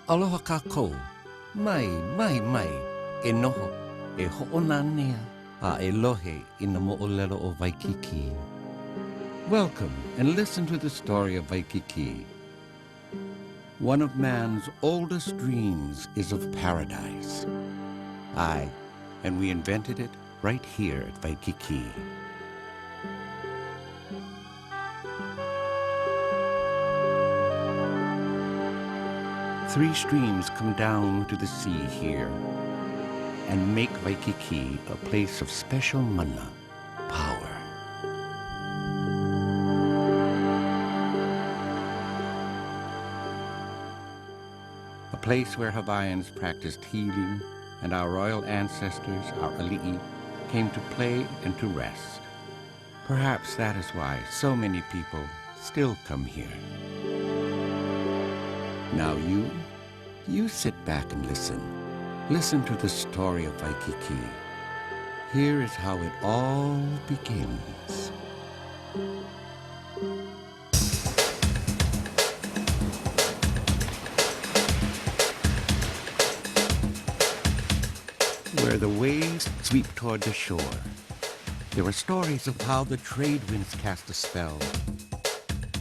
Aloha kākou, mai, e noho, e ho'onanea, a e lohe I na mo'olelo o Waikiki. Welcome and listen to the story of Waikiki. One of man's oldest dreams is of paradise. Aye, and we invented it right here at Waikiki. Three streams come down to the sea here and make Waikiki a place of special mana, power. A place where Hawaiians practiced healing and our royal ancestors, our ali'i, came to play and to rest. Perhaps that is why so many people still come here. Now you sit back and listen. Listen to the story of Waikiki. Here is how it all begins. Where the waves sweep toward the shore, there are stories of how the trade winds cast a spell.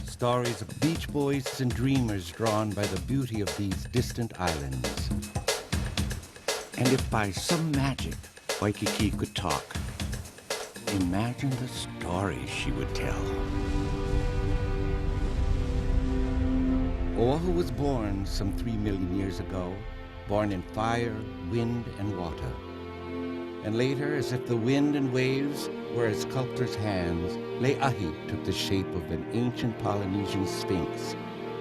Stories of beach boys and dreamers drawn by the beauty of these distant islands. And if by some magic Waikiki could talk, imagine the stories she would tell. Oahu was born some 3 million years ago, born in fire, wind, and water. And later, as if the wind and waves were a sculptor's hands, Le'ahi took the shape of an ancient Polynesian sphinx,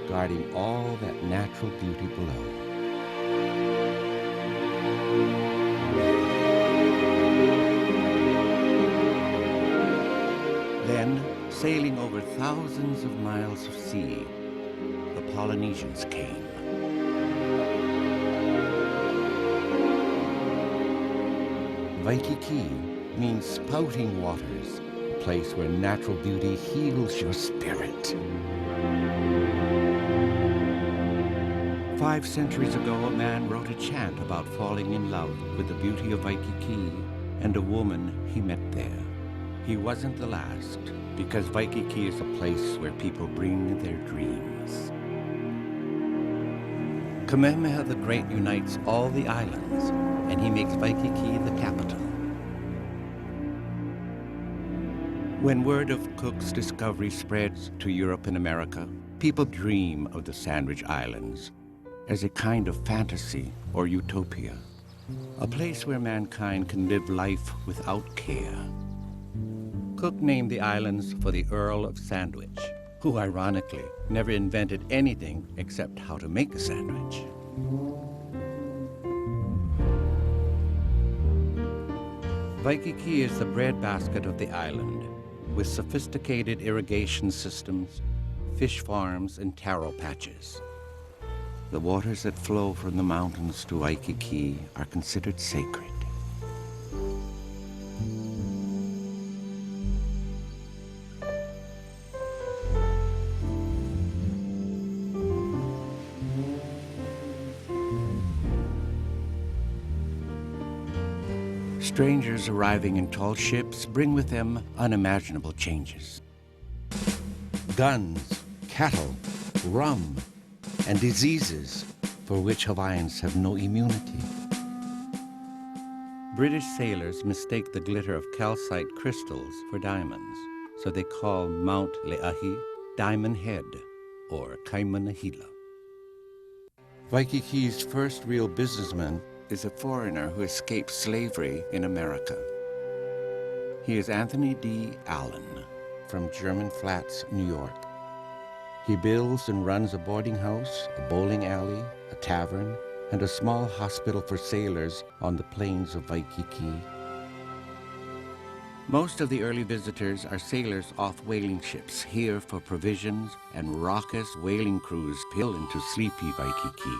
guarding all that natural beauty below. Then, sailing over thousands of miles of sea, the Polynesians came. Waikiki means spouting waters, a place where natural beauty heals your spirit. 5 centuries ago, a man wrote a chant about falling in love with the beauty of Waikiki and a woman he met there. He wasn't the last, because Waikiki is a place where people bring their dreams. Kamehameha the Great unites all the islands, and he makes Waikiki the capital. When word of Cook's discovery spreads to Europe and America, people dream of the Sandwich Islands as a kind of fantasy or utopia, a place where mankind can live life without care. Cook named the islands for the Earl of Sandwich, who ironically never invented anything except how to make a sandwich. Waikiki is the breadbasket of the island, with sophisticated irrigation systems, fish farms, and taro patches. The waters that flow from the mountains to Waikiki are considered sacred. Strangers arriving in tall ships bring with them unimaginable changes. Guns, cattle, rum, and diseases for which Hawaiians have no immunity. British sailors mistake the glitter of calcite crystals for diamonds, so they call Mount Le'ahi Diamond Head, or Kaimanahila. Waikiki's first real businessman is a foreigner who escaped slavery in America. He is Anthony D. Allen from German Flats, New York. He builds and runs a boarding house, a bowling alley, a tavern, and a small hospital for sailors on the plains of Waikiki. Most of the early visitors are sailors off whaling ships here for provisions, and raucous whaling crews peel into sleepy Waikiki.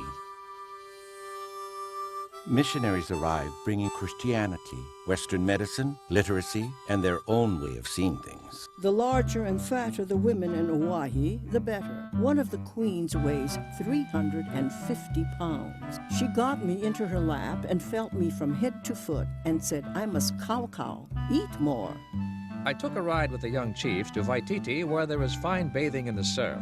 Missionaries arrived bringing Christianity, Western medicine, literacy, and their own way of seeing things. The larger and fatter the women in Hawaii, the better. One of the queens weighs 350 pounds. She got me into her lap and felt me from head to foot and said, I must cow, eat more. I took a ride with the young chiefs to Waikiki, where there is fine bathing in the surf.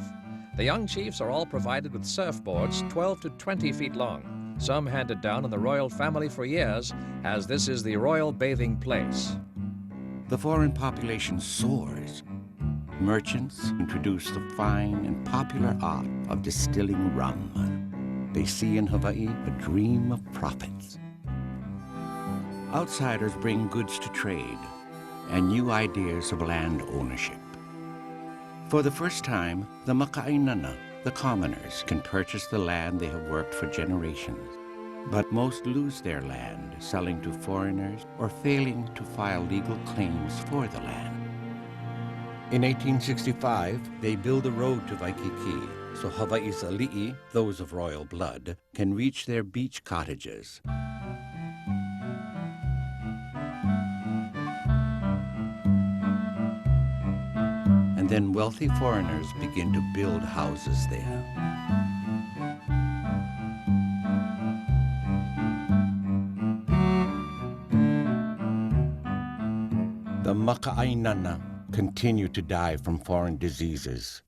The young chiefs are all provided with surfboards 12 to 20 feet long. Some handed down in the royal family for years, as this is the royal bathing place. The foreign population soars. Merchants introduce the fine and popular art of distilling rum. They see in Hawaii a dream of profits. Outsiders bring goods to trade and new ideas of land ownership. For the first time, the maka'ainana, the commoners, can purchase the land they have worked for generations. But most lose their land, selling to foreigners or failing to file legal claims for the land. In 1865, they build a road to Waikiki so Hawaii's ali'i, those of royal blood, can reach their beach cottages. And then wealthy foreigners begin to build houses there. The maka'ainana continue to die from foreign diseases.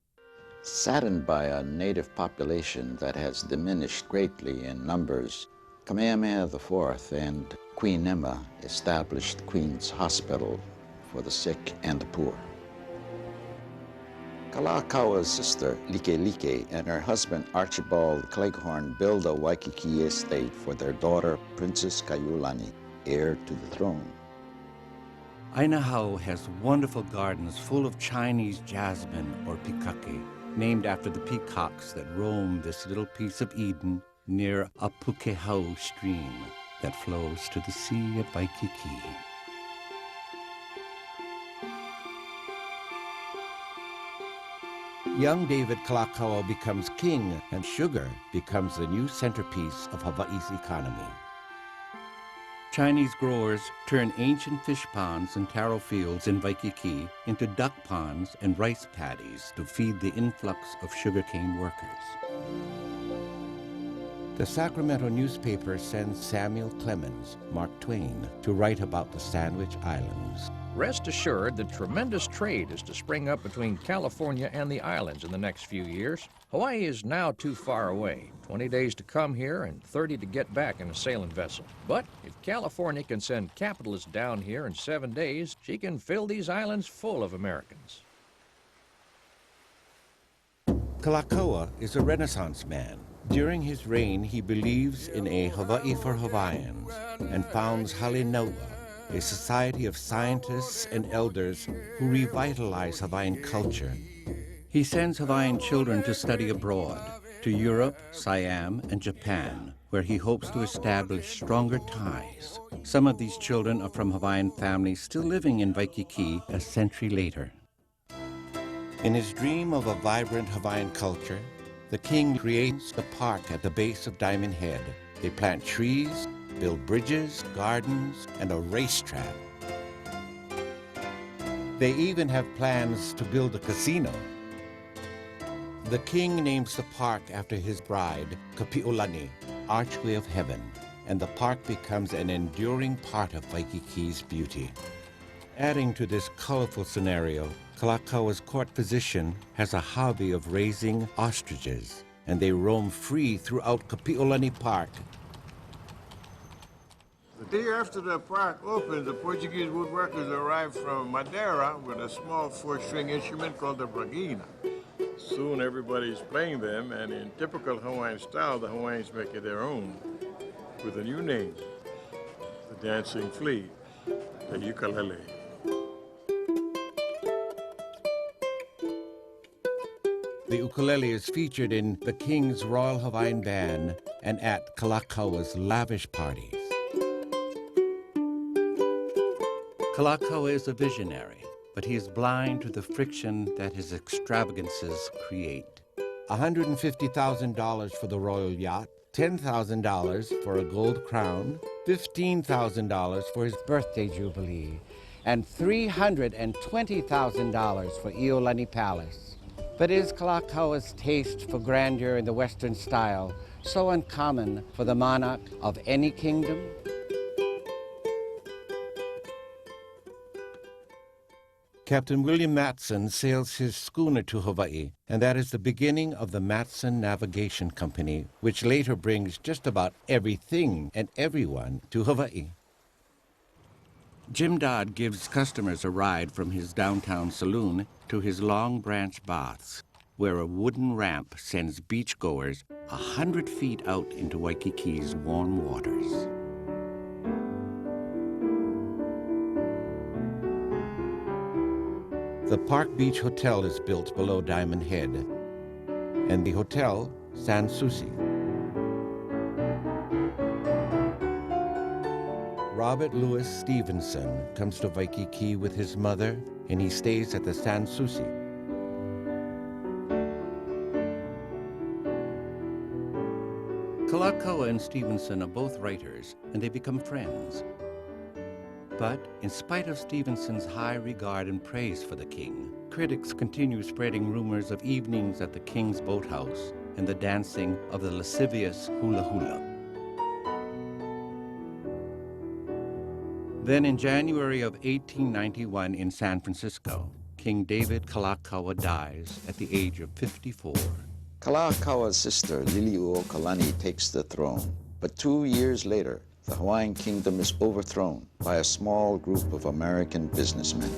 Saddened by a native population that has diminished greatly in numbers, Kamehameha IV and Queen Emma established Queen's Hospital for the sick and the poor. Kalakaua sister, Likelike, and her husband, Archibald Cleghorn, built a Waikiki estate for their daughter, Princess Kaiulani, heir to the throne. Ainahau has wonderful gardens full of Chinese jasmine or pikake, named after the peacocks that roam this little piece of Eden near a Pukehau stream that flows to the sea at Waikiki. Young David Kalakaua becomes king, and sugar becomes the new centerpiece of Hawaii's economy. Chinese growers turn ancient fish ponds and taro fields in Waikiki into duck ponds and rice paddies to feed the influx of sugarcane workers. The Sacramento newspaper sends Samuel Clemens, Mark Twain, to write about the Sandwich Islands. Rest assured that tremendous trade is to spring up between California and the islands in the next few years. Hawaii is now too far away, 20 days to come here and 30 to get back in a sailing vessel. But if California can send capitalists down here in 7 days, she can fill these islands full of Americans. Kalakaua is a Renaissance man. During his reign, he believes in a Hawaii for Hawaiians and founds Halinaua, a society of scientists and elders who revitalize Hawaiian culture. He sends Hawaiian children to study abroad, to Europe, Siam, and Japan, where he hopes to establish stronger ties. Some of these children are from Hawaiian families still living in Waikiki a century later. In his dream of a vibrant Hawaiian culture, the king creates a park at the base of Diamond Head. They plant trees, build bridges, gardens, and a racetrack. They even have plans to build a casino. The king names the park after his bride, Kapi'olani, Archway of Heaven, and the park becomes an enduring part of Waikiki's beauty. Adding to this colorful scenario, Kalakaua's court physician has a hobby of raising ostriches, and they roam free throughout Kapi'olani Park. The day after the park opened, the Portuguese woodworkers arrived from Madeira with a small 4-string instrument called the bragina. Soon everybody's playing them, and in typical Hawaiian style, the Hawaiians make it their own with a new name, the dancing flea, the ukulele. The ukulele is featured in the King's Royal Hawaiian Band and at Kalakaua's lavish parties. Kalakaua is a visionary, but he is blind to the friction that his extravagances create. $150,000 for the royal yacht, $10,000 for a gold crown, $15,000 for his birthday jubilee, and $320,000 for Iolani Palace. But is Kalakaua's taste for grandeur in the Western style so uncommon for the monarch of any kingdom? Captain William Matson sails his schooner to Hawaii, and that is the beginning of the Matson Navigation Company, which later brings just about everything and everyone to Hawaii. Jim Dodd gives customers a ride from his downtown saloon to his Long Branch Baths, where a wooden ramp sends beachgoers 100 feet out into Waikiki's warm waters. The Park Beach Hotel is built below Diamond Head, and the hotel, Sans Souci. Robert Louis Stevenson comes to Waikiki with his mother, and he stays at the Sans Souci. Kalakaua and Stevenson are both writers, and they become friends. But in spite of Stevenson's high regard and praise for the king, critics continue spreading rumors of evenings at the king's boathouse and the dancing of the lascivious hula hula. Then in January of 1891 in San Francisco, King David Kalakaua dies at the age of 54. Kalakaua's sister, Liliuokalani, takes the throne. But 2 years later, the Hawaiian kingdom is overthrown by a small group of American businessmen.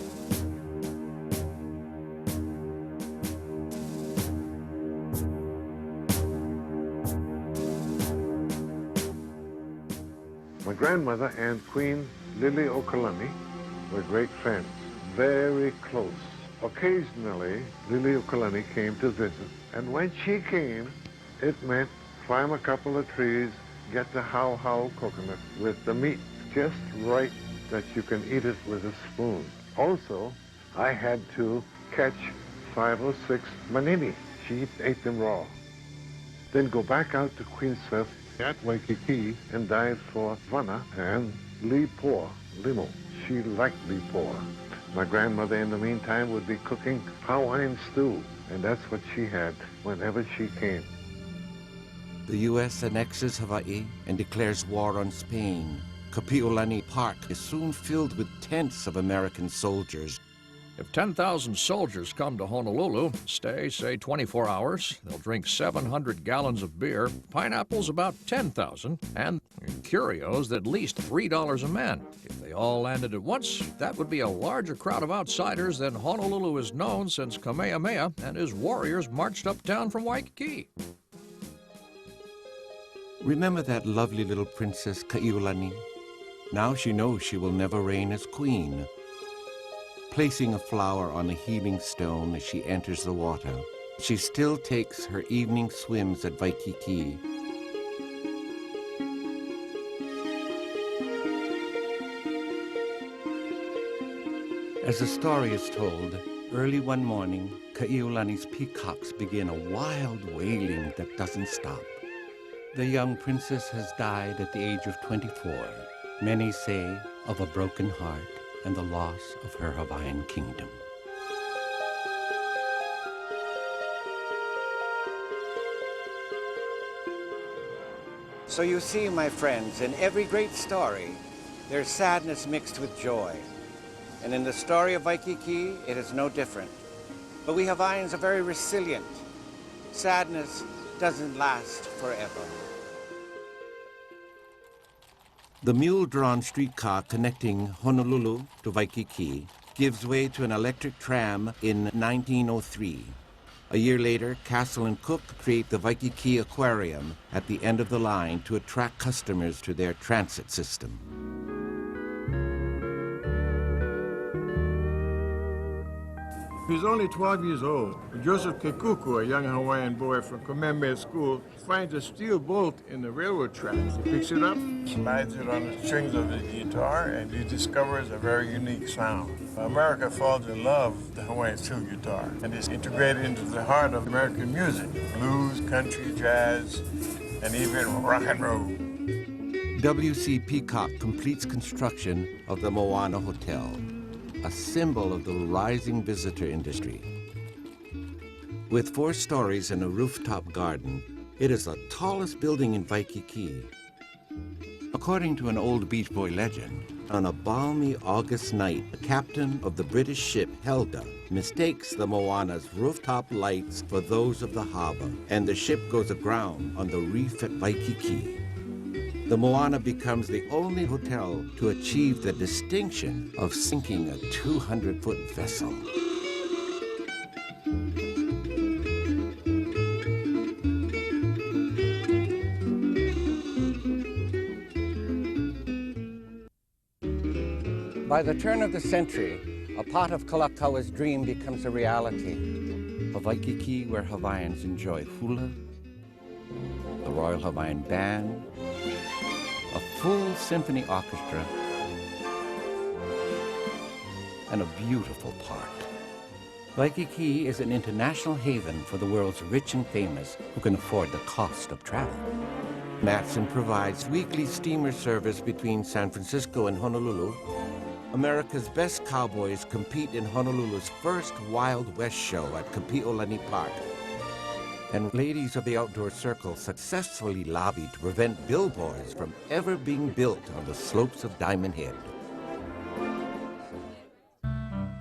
My grandmother and Queen Liliuokalani were great friends, very close. Occasionally, Liliuokalani came to visit, and when she came, it meant climb a couple of trees, get the how-how coconut with the meat just right that you can eat it with a spoon. Also, I had to catch 5 or 6 manini. She ate them raw. Then go back out to Queen Swift at Waikiki and dive for Vana and Lipoa, limo. She liked Lipoa. My grandmother, in the meantime, would be cooking Hawaiian stew, and that's what she had whenever she came. The U.S. annexes Hawaii and declares war on Spain. Kapi'olani Park is soon filled with tents of American soldiers. If 10,000 soldiers come to Honolulu, stay, say, 24 hours, they'll drink 700 gallons of beer, pineapples about 10,000, and curios at least $3 a man. If they all landed at once, that would be a larger crowd of outsiders than Honolulu has known since Kamehameha and his warriors marched uptown from Waikiki. Remember that lovely little princess Kaiulani? Now she knows she will never reign as queen. Placing a flower on a healing stone as she enters the water, she still takes her evening swims at Waikiki. As the story is told, early one morning, Kaiulani's peacocks begin a wild wailing that doesn't stop. The young princess has died at the age of 24. Many say of a broken heart and the loss of her Hawaiian kingdom. So you see, my friends, in every great story, there's sadness mixed with joy. And in the story of Waikiki, it is no different. But we Hawaiians are very resilient. Sadness doesn't last forever. The mule-drawn streetcar connecting Honolulu to Waikiki gives way to an electric tram in 1903. A year later, Castle and Cook create the Waikiki Aquarium at the end of the line to attract customers to their transit system. He's only 12 years old. Joseph Kekuku, a young Hawaiian boy from Kamehameha School, finds a steel bolt in the railroad tracks. He picks it up, slides it on the strings of his guitar, and he discovers a very unique sound. America falls in love with the Hawaiian steel guitar, and it's integrated into the heart of American music, blues, country, jazz, and even rock and roll. W.C. Peacock completes construction of the Moana Hotel, a symbol of the rising visitor industry. With 4 stories and a rooftop garden, it is the tallest building in Waikiki. According to an old Beach Boy legend, on a balmy August night, the captain of the British ship Helga mistakes the Moana's rooftop lights for those of the harbor, and the ship goes aground on the reef at Waikiki. The Moana becomes the only hotel to achieve the distinction of sinking a 200-foot vessel. By the turn of the century, a part of Kalakaua's dream becomes a reality. A Waikiki where Hawaiians enjoy hula, the Royal Hawaiian Band, a full symphony orchestra, and a beautiful park. Waikiki is an international haven for the world's rich and famous who can afford the cost of travel. Matson provides weekly steamer service between San Francisco and Honolulu. America's best cowboys compete in Honolulu's first Wild West show at Kapi'olani Park. And ladies of the outdoor circle successfully lobbied to prevent billboards from ever being built on the slopes of Diamond Head.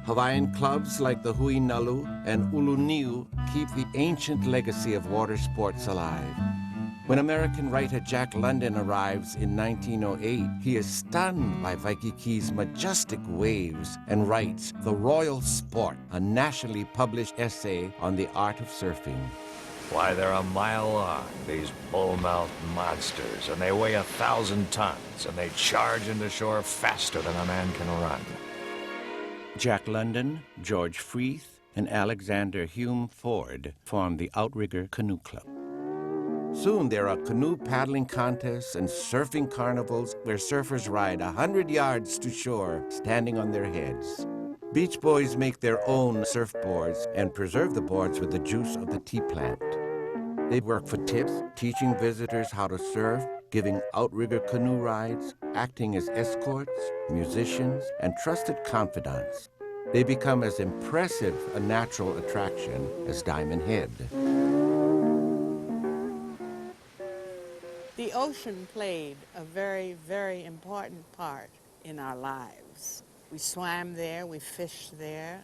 Hawaiian clubs like the Hui Nalu and Uluniu keep the ancient legacy of water sports alive. When American writer Jack London arrives in 1908, he is stunned by Waikiki's majestic waves and writes The Royal Sport, a nationally published essay on the art of surfing. Why, they're a mile long, these bull-mouthed monsters, and they weigh 1,000 tons, and they charge into shore faster than a man can run. Jack London, George Freeth, and Alexander Hume Ford formed the Outrigger Canoe Club. Soon there are canoe paddling contests and surfing carnivals where surfers ride 100 yards to shore, standing on their heads. Beach boys make their own surfboards and preserve the boards with the juice of the tea plant. They work for tips, teaching visitors how to surf, giving outrigger canoe rides, acting as escorts, musicians, and trusted confidants. They become as impressive a natural attraction as Diamond Head. The ocean played a very, very important part in our lives. We swam there, we fished there,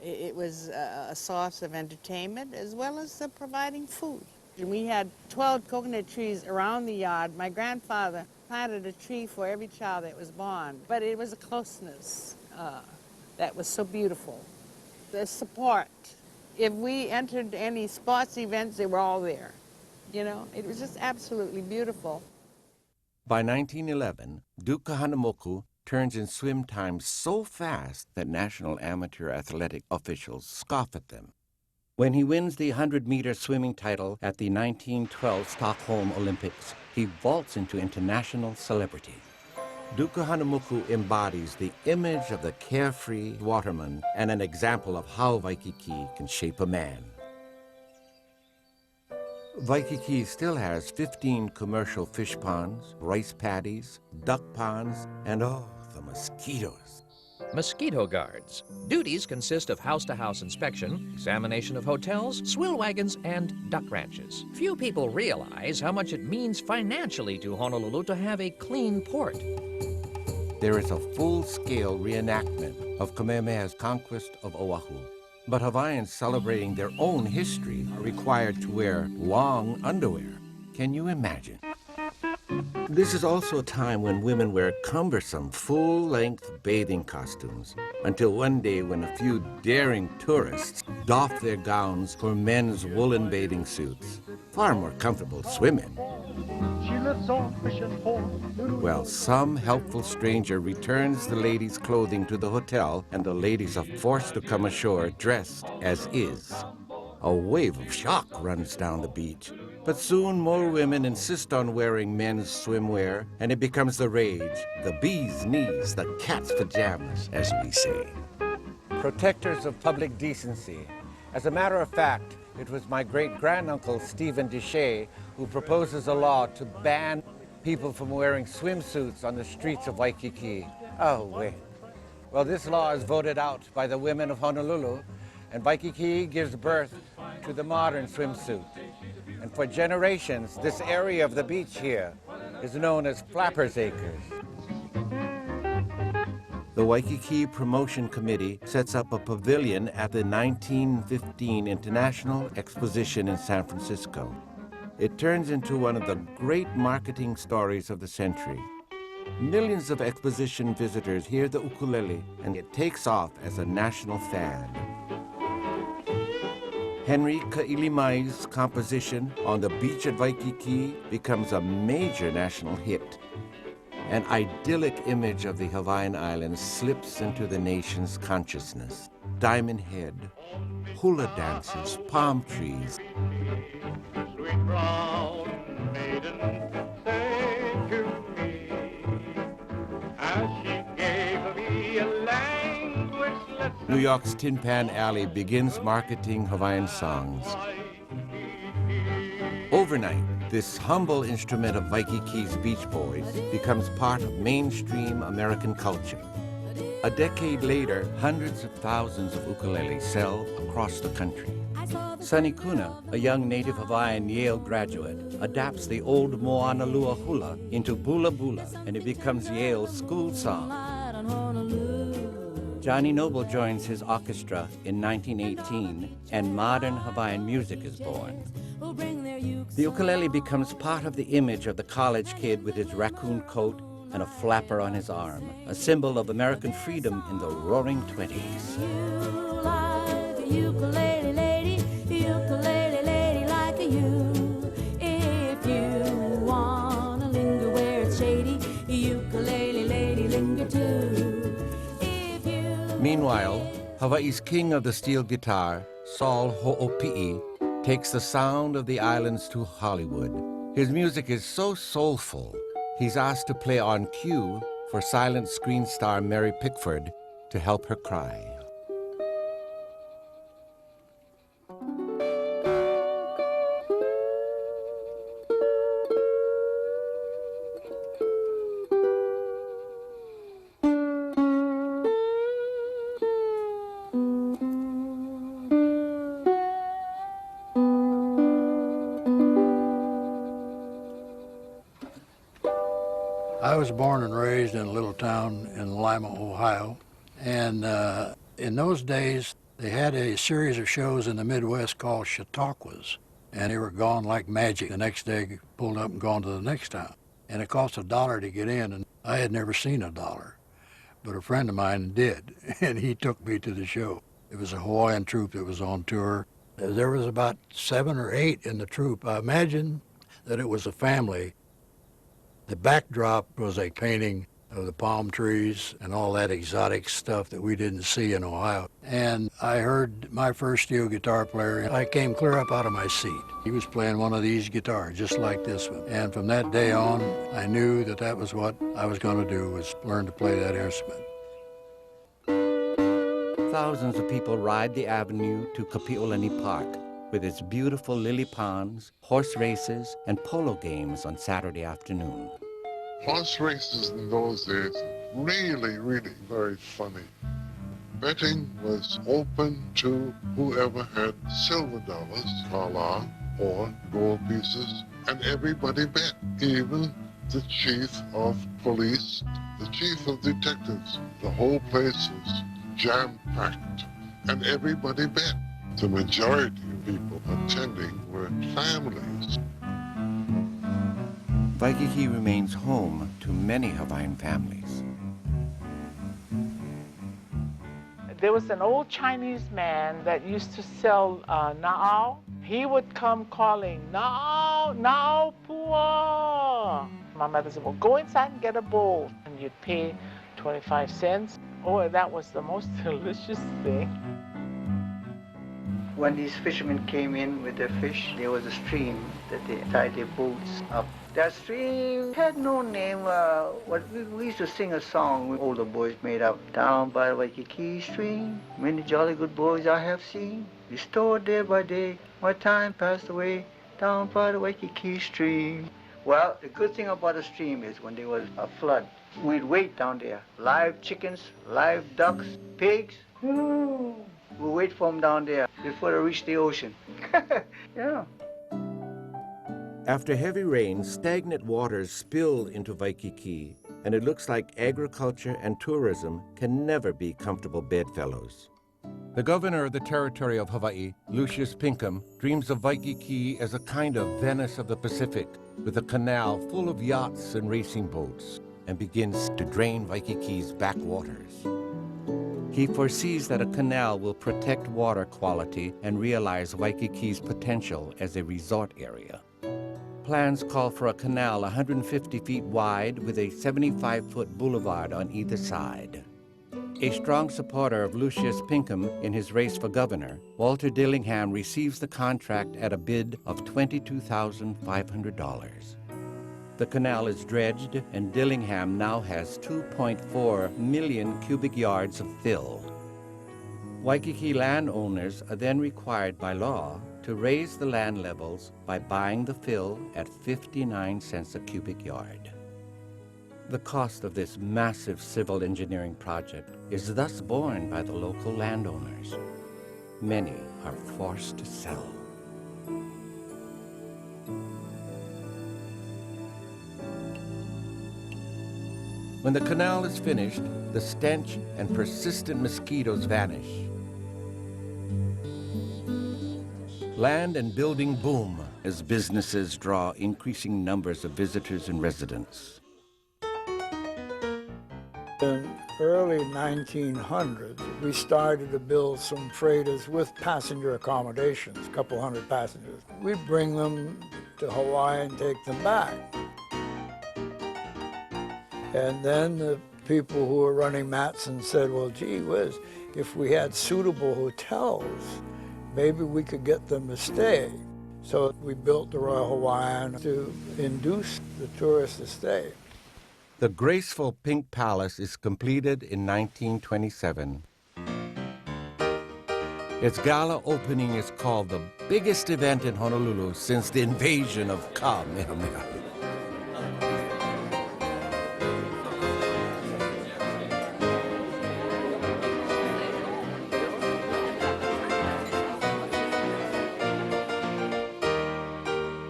it was a source of entertainment as well as providing food. And we had 12 coconut trees around the yard. My grandfather planted a tree for every child that was born, but it was a closeness that was so beautiful. The support. If we entered any sports events, they were all there. You know, it was just absolutely beautiful. By 1911, Duke Kahanamoku turns in swim times so fast that national amateur athletic officials scoff at them. When he wins the 100-meter swimming title at the 1912 Stockholm Olympics, he vaults into international celebrity. Duke Kahanamoku embodies the image of the carefree waterman and an example of how Waikiki can shape a man. Waikiki still has 15 commercial fish ponds, rice paddies, duck ponds, and oh, the mosquitoes. Mosquito guards. Duties consist of house-to-house inspection, examination of hotels, swill wagons, and duck ranches. Few people realize how much it means financially to Honolulu to have a clean port. There is a full-scale reenactment of Kamehameha's conquest of Oahu. But Hawaiians celebrating their own history are required to wear long underwear. Can you imagine? This is also a time when women wear cumbersome, full-length bathing costumes, until one day when a few daring tourists doff their gowns for men's woolen bathing suits. Far more comfortable swimming. Well, some helpful stranger returns the ladies' clothing to the hotel, and the ladies are forced to come ashore dressed as is. A wave of shock runs down the beach. But soon more women insist on wearing men's swimwear, and it becomes the rage. The bee's knees, the cat's pajamas, as we say. Protectors of public decency As a matter of fact, it was my great-granduncle, Stephen Deshay, who proposes a law to ban people from wearing swimsuits on the streets of Waikiki. Oh, wait. Well, this law is voted out by the women of Honolulu, and Waikiki gives birth to the modern swimsuit. And for generations, this area of the beach here is known as Flappers Acres. The Waikiki Promotion Committee sets up a pavilion at the 1915 International Exposition in San Francisco. It turns into one of the great marketing stories of the century. Millions of exposition visitors hear the ukulele, and it takes off as a national fad. Henry Ka'ilimai's composition On the Beach at Waikiki becomes a major national hit. An idyllic image of the Hawaiian Islands slips into the nation's consciousness. Diamond Head, hula dances, palm trees. Sweet brown maiden, say to me, as she gave me a language lesson. New York's Tin Pan Alley begins marketing Hawaiian songs. Overnight, this humble instrument of Waikiki's Beach Boys becomes part of mainstream American culture. A decade later, hundreds of thousands of ukuleles sell across the country. Sonny Kuna, a young native Hawaiian Yale graduate, adapts the old Moanalua hula into Bula Bula, and it becomes Yale's school song. Johnny Noble joins his orchestra in 1918, and modern Hawaiian music is born. The ukulele becomes part of the image of the college kid with his raccoon coat and a flapper on his arm, a symbol of American freedom in the roaring 20s. You like a ukulele lady like you. If you wanna linger where it's shady, ukulele lady linger too. Meanwhile, Hawaii's king of the steel guitar, Saul Ho'opi'i, takes the sound of the islands to Hollywood. His music is so soulful, he's asked to play on cue for silent screen star Mary Pickford to help her cry. I was born and raised in a little town in Lima, Ohio, and in those days they had a series of shows in the Midwest called Chautauquas, and they were gone like magic. The next day, pulled up and gone to the next town, and it cost $1 to get in, and I had never seen $1, but a friend of mine did, and he took me to the show. It was a Hawaiian troupe that was on tour. There was about 7 or 8 in the troupe. I imagine that it was a family. The backdrop was a painting of the palm trees and all that exotic stuff that we didn't see in Ohio. And I heard my first steel guitar player, and I came clear up out of my seat. He was playing one of these guitars, just like this one. And from that day on, I knew that that was what I was going to do, was learn to play that instrument. Thousands of people ride the avenue to Kapi'olani Park, with its beautiful lily ponds, horse races, and polo games on Saturday afternoon. Horse races in those days, really very funny. Betting was open to whoever had silver dollars, kala, or gold pieces, and everybody bet, even the chief of police, the chief of detectives. The whole place was jam-packed, and everybody bet. The majority of people attending were families. Waikiki remains home to many Hawaiian families. There was an old Chinese man that used to sell na'au. He would come calling, na'au, na'au pua. My mother said, well, go inside and get a bowl. And you'd pay 25 cents. Oh, that was the most delicious thing. When these fishermen came in with their fish, there was a stream that they tied their boats up. That stream had no name. We used to sing a song older boys made up. Down by the Waikiki stream, many jolly good boys I have seen. Restored day by day, my time passed away. Down by the Waikiki stream. Well, the good thing about the stream is when there was a flood, we'd wait down there. Live chickens, live ducks, pigs. We'll wait for them down there before they reach the ocean. Yeah. After heavy rain, stagnant waters spill into Waikiki, and it looks like agriculture and tourism can never be comfortable bedfellows. The governor of the territory of Hawaii, Lucius Pinkham, dreams of Waikiki as a kind of Venice of the Pacific, with a canal full of yachts and racing boats, and begins to drain Waikiki's backwaters. He foresees that a canal will protect water quality and realize Waikiki's potential as a resort area. Plans call for a canal 150 feet wide with a 75-foot boulevard on either side. A strong supporter of Lucius Pinkham in his race for governor, Walter Dillingham receives the contract at a bid of $22,500. The canal is dredged, and Dillingham now has 2.4 million cubic yards of fill. Waikiki landowners are then required by law to raise the land levels by buying the fill at 59 cents a cubic yard. The cost of this massive civil engineering project is thus borne by the local landowners. Many are forced to sell. When the canal is finished, the stench and persistent mosquitoes vanish. Land and building boom as businesses draw increasing numbers of visitors and residents. In early 1900s, we started to build some freighters with passenger accommodations, a couple hundred passengers. We'd bring them to Hawaii and take them back. And then the people who were running Matson said, well, gee whiz, if we had suitable hotels, maybe we could get them to stay. So we built the Royal Hawaiian to induce the tourists to stay. The graceful Pink Palace is completed in 1927. Its gala opening is called the biggest event in Honolulu since the invasion of Kamehameha.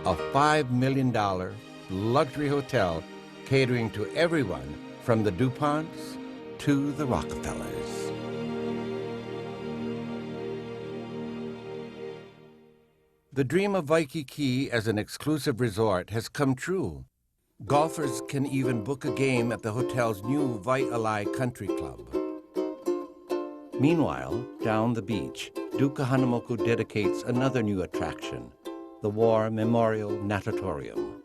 A $5 million luxury hotel catering to everyone from the DuPonts to the Rockefellers. The dream of Waikiki as an exclusive resort has come true. Golfers can even book a game at the hotel's new Waialae Country Club. Meanwhile, down the beach, Duke Kahanamoku dedicates another new attraction, the War Memorial Natatorium.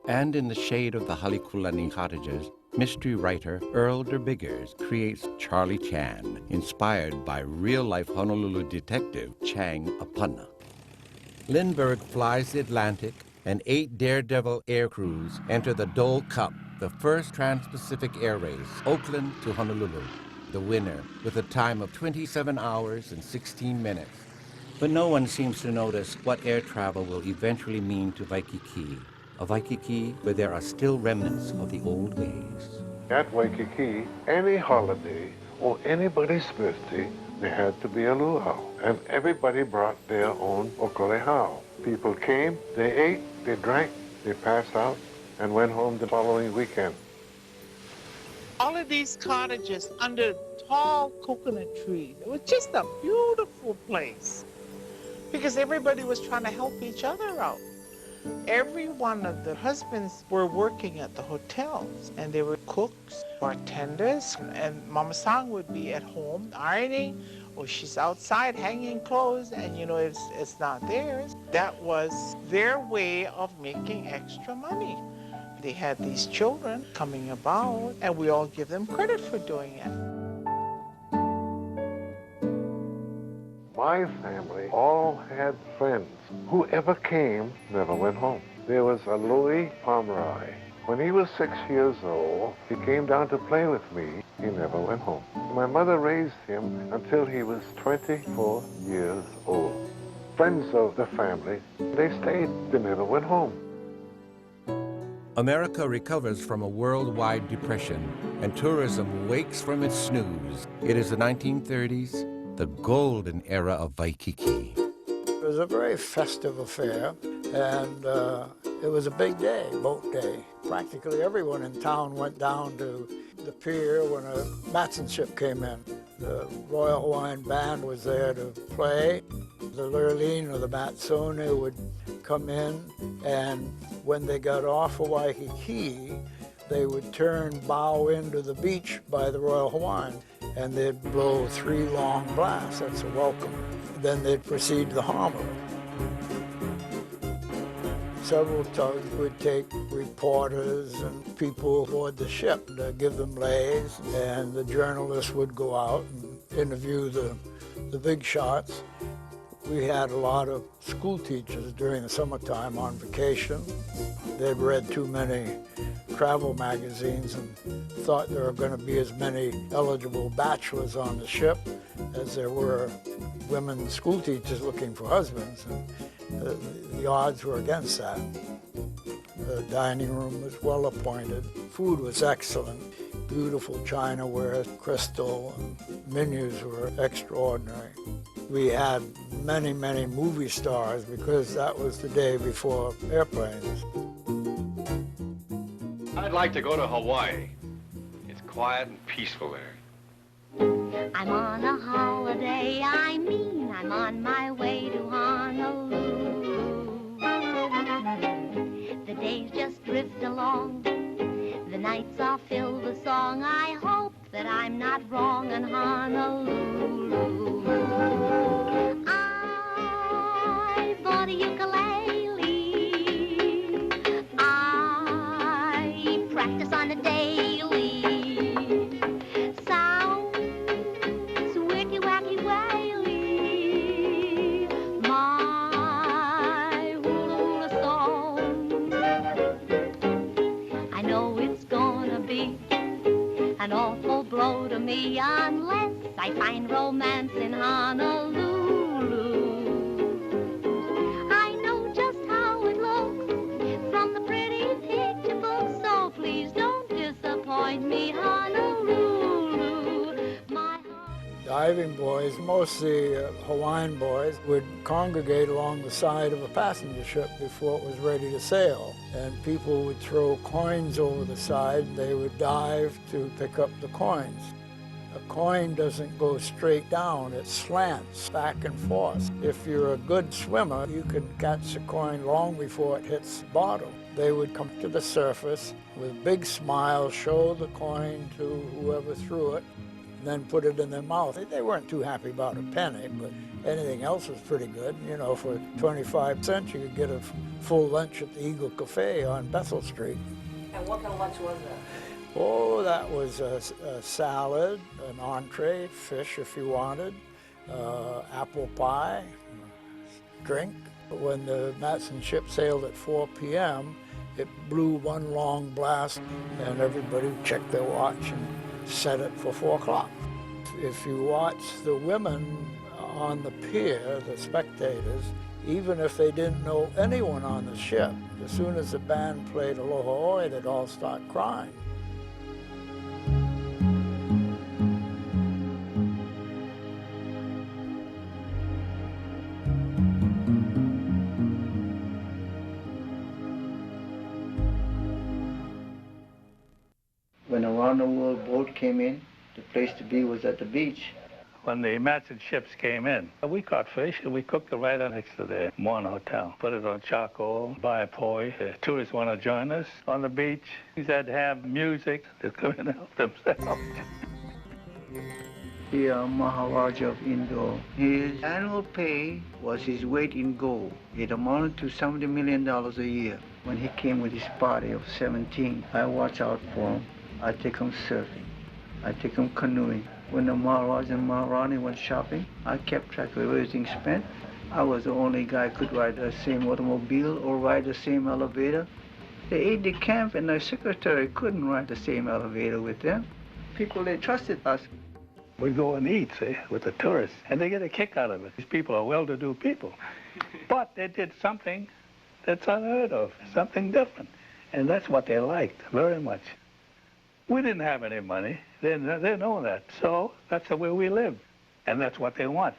And in the shade of the Halekulani cottages, mystery writer Earl Derbiggers creates Charlie Chan, inspired by real-life Honolulu detective Chang Apana. Lindbergh flies the Atlantic, and 8 Daredevil air crews enter the Dole Cup, the first trans-Pacific air race, Oakland to Honolulu. The winner, with a time of 27 hours and 16 minutes. But no one seems to notice what air travel will eventually mean to Waikiki. A Waikiki where there are still remnants of the old ways. At Waikiki, any holiday or anybody's birthday, there had to be a luau. And everybody brought their own okolehao. People came, they ate, they drank, they passed out, and went home the following weekend. All of these cottages under tall coconut trees. It was just a beautiful place because everybody was trying to help each other out. Every one of the husbands were working at the hotels, and they were cooks, bartenders, and Mama Sang would be at home ironing, or she's outside hanging clothes, and you know, it's not theirs. That was their way of making extra money. They had these children coming about, and we all give them credit for doing it. My family all had friends. Whoever came never went home. There was a Louis Pomeroy. When he was 6 years old, he came down to play with me. He never went home. My mother raised him until he was 24 years old. Friends of the family, they stayed. They never went home. America recovers from a worldwide depression, and tourism wakes from its snooze. It is the 1930s, the golden era of Waikiki. It was a very festive affair, and it was a big day, boat day. Practically everyone in town went down to the pier when a Matson ship came in. The Royal Hawaiian Band was there to play. The Lurleen or the Matsone would come in, and when they got off of Waikiki, they would turn bow into the beach by the Royal Hawaiian, and they'd blow 3 long blasts. That's a welcome. Then they'd proceed to the harbor. Several tugs would take reporters and people aboard the ship to give them lays, and the journalists would go out and interview the big shots. We had a lot of school teachers during the summertime on vacation. They'd read too many travel magazines and thought there were going to be as many eligible bachelors on the ship as there were women school teachers looking for husbands. And the odds were against that. The dining room was well appointed. Food was excellent. Beautiful chinaware, crystal, and menus were extraordinary. We had many, many movie stars because that was the day before airplanes. I'd like to go to Hawaii. It's quiet and peaceful there. I'm on a holiday, I mean I'm on my way to Honolulu. The days just drift along, the nights are filled with song. I hope that I'm not wrong in Honolulu. I bought a ukulele, I practice on a daily. Sounds wicky-wacky waily, my hula-hula song. I know it's gonna be an awful blow to me unless I find romance in Honolulu. I know just how it looks from the pretty picture book, so please don't disappoint me, Honolulu. Diving boys, mostly Hawaiian boys, would congregate along the side of a passenger ship before it was ready to sail. And people would throw coins over the side, and they would dive to pick up the coins. A coin doesn't go straight down, it slants back and forth. If you're a good swimmer, you can catch the coin long before it hits the bottom. They would come to the surface with big smiles, show the coin to whoever threw it, and then put it in their mouth. They weren't too happy about a penny, but anything else was pretty good. You know, for 25 cents, you could get a full lunch at the Eagle Cafe on Bethel Street. And what kind of lunch was that? Oh, that was a salad, an entree, fish if you wanted, apple pie, drink. When the Matson ship sailed at 4 p.m., it blew 1 long blast, and everybody checked their watch and set it for 4 o'clock. If you watch the women on the pier, the spectators, even if they didn't know anyone on the ship, as soon as the band played Aloha Oi, they'd all start crying. When a round-the-world boat came in, the place to be was at the beach. When the Matson ships came in, we caught fish and we cooked it right next to the Moana Hotel. Put it on charcoal, buy a poi. The tourists want to join us on the beach. We had to have music to come in and help themselves. The Maharaja of Indore, his annual pay was his weight in gold. It amounted to $70 million a year. When he came with his party of 17, I watch out for him. I take him surfing. I take him canoeing. When the Maharaj and Maharani went shopping, I kept track of everything spent. I was the only guy who could ride the same automobile or ride the same elevator. The aide-de-camp and the secretary couldn't ride the same elevator with them. People, they trusted us. We go and eat, see, with the tourists, and they get a kick out of it. These people are well-to-do people. But they did something that's unheard of, something different. And that's what they liked very much. We didn't have any money. They know that. So that's the way we live. And that's what they want.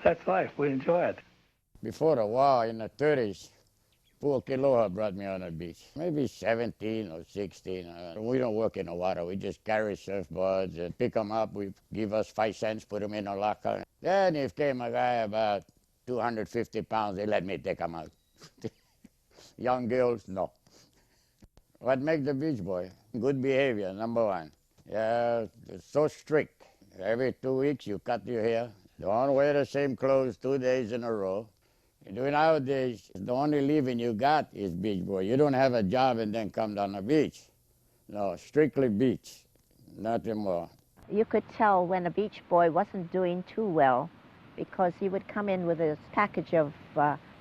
That's life. We enjoy it. Before the war, in the 30s, poor Kiloha brought me on the beach. Maybe 17 or 16. We don't work in the water. We just carry surfboards and pick them up. We give us 5 cents, put them in a locker. Then if came a guy about 250 pounds, they let me take them out. Young girls, no. What makes the beach boy? Good behavior, number one. Yeah, it's so strict. Every 2 weeks you cut your hair. Don't wear the same clothes 2 days in a row. Nowadays, the only living you got is beach boy. You don't have a job and then come down the beach. No, strictly beach, nothing more. You could tell when a beach boy wasn't doing too well because he would come in with a package of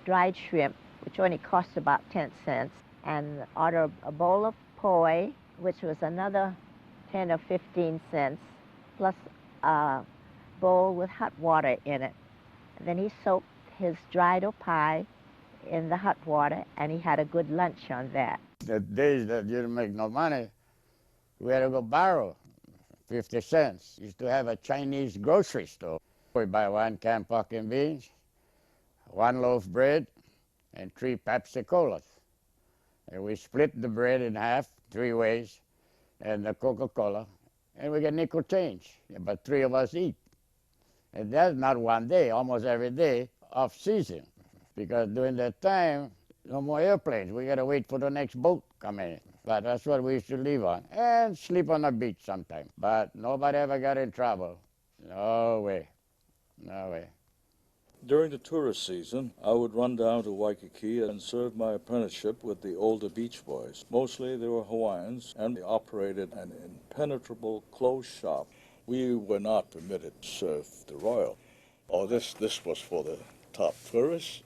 dried shrimp, which only cost about 10 cents, and order a bowl of poi, which was another 10 or 15 cents, plus a bowl with hot water in it. And then he soaked his dried pie in the hot water, and he had a good lunch on that. The days that you didn't make no money, we had to go borrow 50 cents. Used to have a Chinese grocery store. We buy 1 can pork and beans, 1 loaf bread, and 3 Pepsi Colas. And we split the bread in half, 3 ways, and the Coca-Cola, and we get nickel change. But 3 of us eat. And that's not one day, almost every day, off season. Because during that time, no more airplanes. We gotta wait for the next boat come in. But that's what we used to live on. And sleep on the beach sometime. But nobody ever got in trouble. No way. No way. During the tourist season, I would run down to Waikiki and serve my apprenticeship with the older beach boys. Mostly they were Hawaiians, and they operated an impenetrable clothes shop. We were not permitted to serve the royal. Oh, this was for the top tourists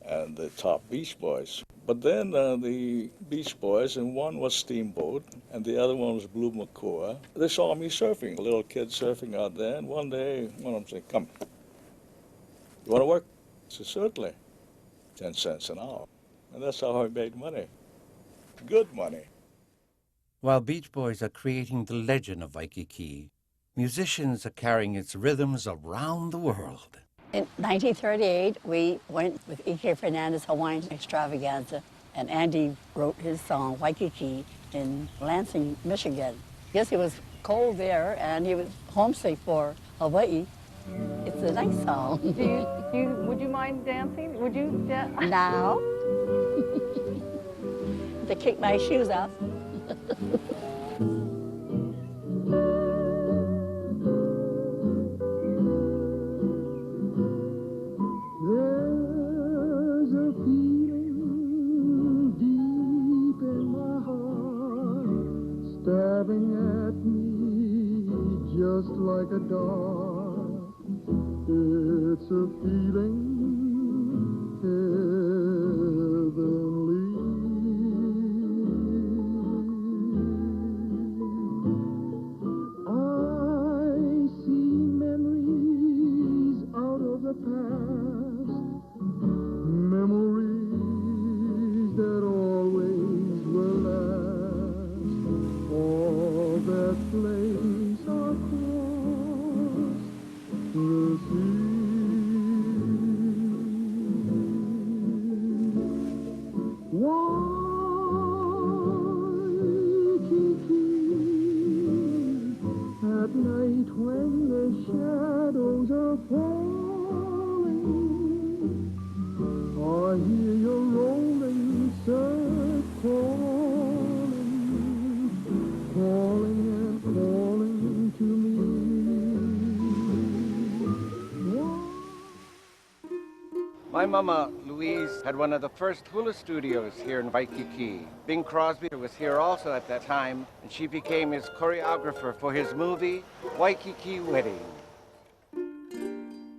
and the top beach boys. But then the beach boys, and one was Steamboat, and the other one was Blue Makua. They saw me surfing, a little kid surfing out there, and one day one of them said, "Come, you want to work?" I said, "Certainly." 10 cents an hour. And that's how I made money. Good money. While Beach Boys are creating the legend of Waikiki, musicians are carrying its rhythms around the world. In 1938, we went with E.K. Fernandez Hawaiian Extravaganza, and Andy wrote his song, Waikiki, in Lansing, Michigan. Yes, it was cold there, and he was homesick for Hawaii. It's a nice song. Would you mind dancing? Would you? Now? To kick my shoes off. There's a feeling deep in my heart, stabbing at me just like a dart. It's a feeling heavenly. I see memories out of the past, memories that always will last. All that place across the sea. My mama, Louise, had one of the first hula studios here in Waikiki. Bing Crosby was here also at that time, and she became his choreographer for his movie, Waikiki Wedding.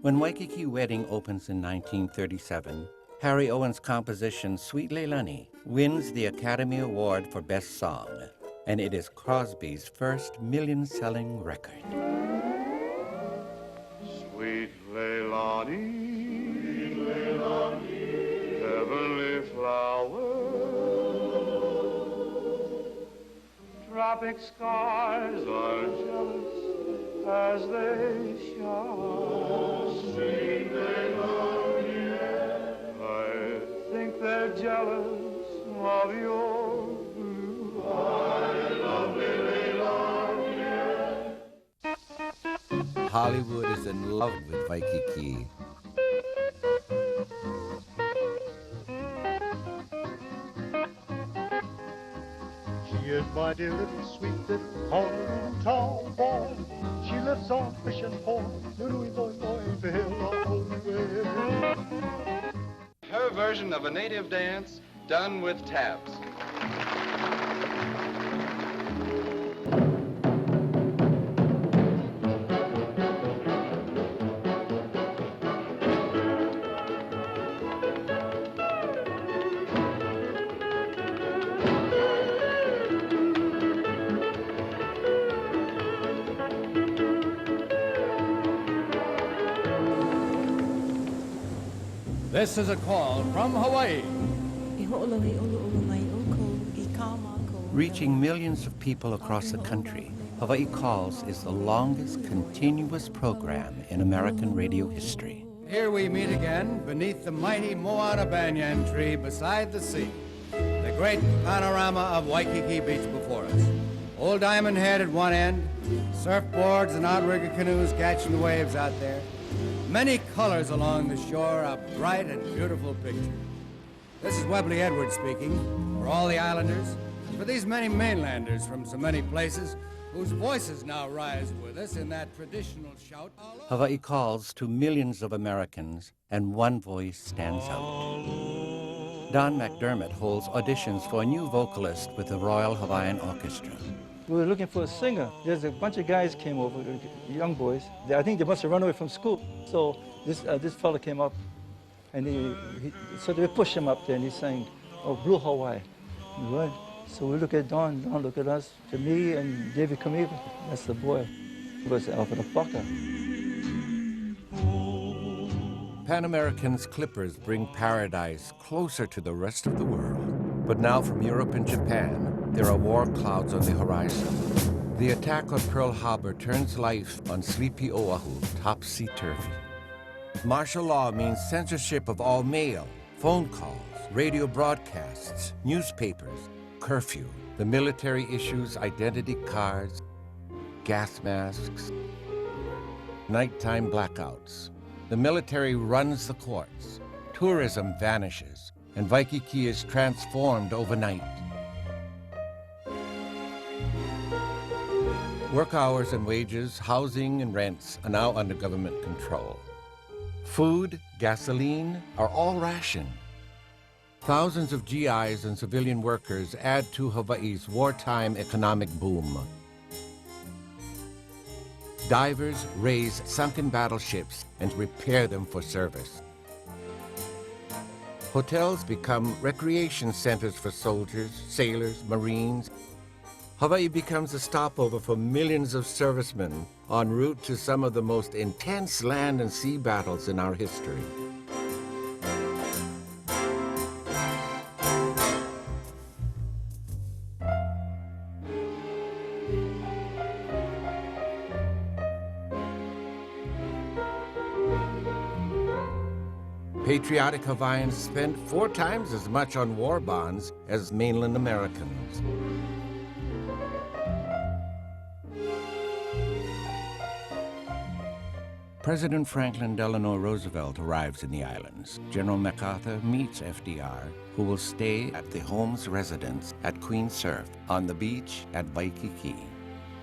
When Waikiki Wedding opens in 1937, Harry Owen's composition, Sweet Leilani, wins the Academy Award for Best Song, and it is Crosby's first million-selling record. Sweet Leilani, heavenly flower, tropic skies are jealous as they shine. Sweet Leilani, I think they're jealous of your blue eyes. Lovely Leilani. Hollywood is in love with Waikiki. She is my dear little sweet little honey town boy. She lives on fishing pond, little boy, Her version of a native dance done with taps. This is a call from Hawaii. Reaching millions of people across the country, Hawaii Calls is the longest continuous program in American radio history. Here we meet again beneath the mighty Moana banyan tree beside the sea. The great panorama of Waikiki Beach before us. Old Diamond Head at one end, surfboards and outrigger canoes catching the waves out there. Many colors along the shore, a bright and beautiful picture. This is Webley Edwards speaking, for all the islanders, and for these many mainlanders from so many places, whose voices now rise with us in that traditional shout. Hawaii calls to millions of Americans, and one voice stands out. Don McDermott holds auditions for a new vocalist with the Royal Hawaiian Orchestra. We were looking for a singer. There's a bunch of guys came over, young boys. I think they must have run away from school. So this fella came up, and so they pushed him up there, and he sang, "Oh, Blue Hawaii." Right. So we look at Don look at us, to me and David Kamiva. That's the boy. It was Alfred Afaka. Pan American's Clippers bring paradise closer to the rest of the world. But now from Europe and Japan, there are war clouds on the horizon. The attack on Pearl Harbor turns life on sleepy Oahu topsy-turvy. Martial law means censorship of all mail, phone calls, radio broadcasts, newspapers, curfew. The military issues identity cards, gas masks, nighttime blackouts. The military runs the courts. Tourism vanishes, and Waikiki is transformed overnight. Work hours and wages, housing and rents are now under government control. Food, gasoline are all rationed. Thousands of GIs and civilian workers add to Hawaii's wartime economic boom. Divers raise sunken battleships and repair them for service. Hotels become recreation centers for soldiers, sailors, Marines. Hawaii becomes a stopover for millions of servicemen en route to some of the most intense land and sea battles in our history. Patriotic Hawaiians spend 4 times as much on war bonds as mainland Americans. President Franklin Delano Roosevelt arrives in the islands. General MacArthur meets FDR, who will stay at the Holmes residence at Queen Surf on the beach at Waikiki.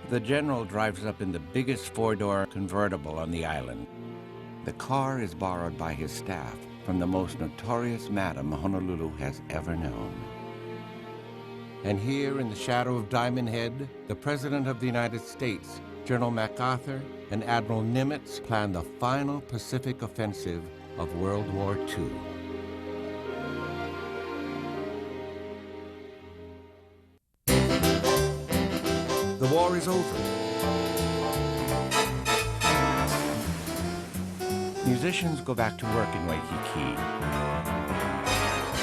The general drives up in the biggest 4-door convertible on the island. The car is borrowed by his staff, from the most notorious madam Honolulu has ever known. And here in the shadow of Diamond Head, the President of the United States, General MacArthur, and Admiral Nimitz planned the final Pacific offensive of World War II. The war is over. Musicians go back to work in Waikiki.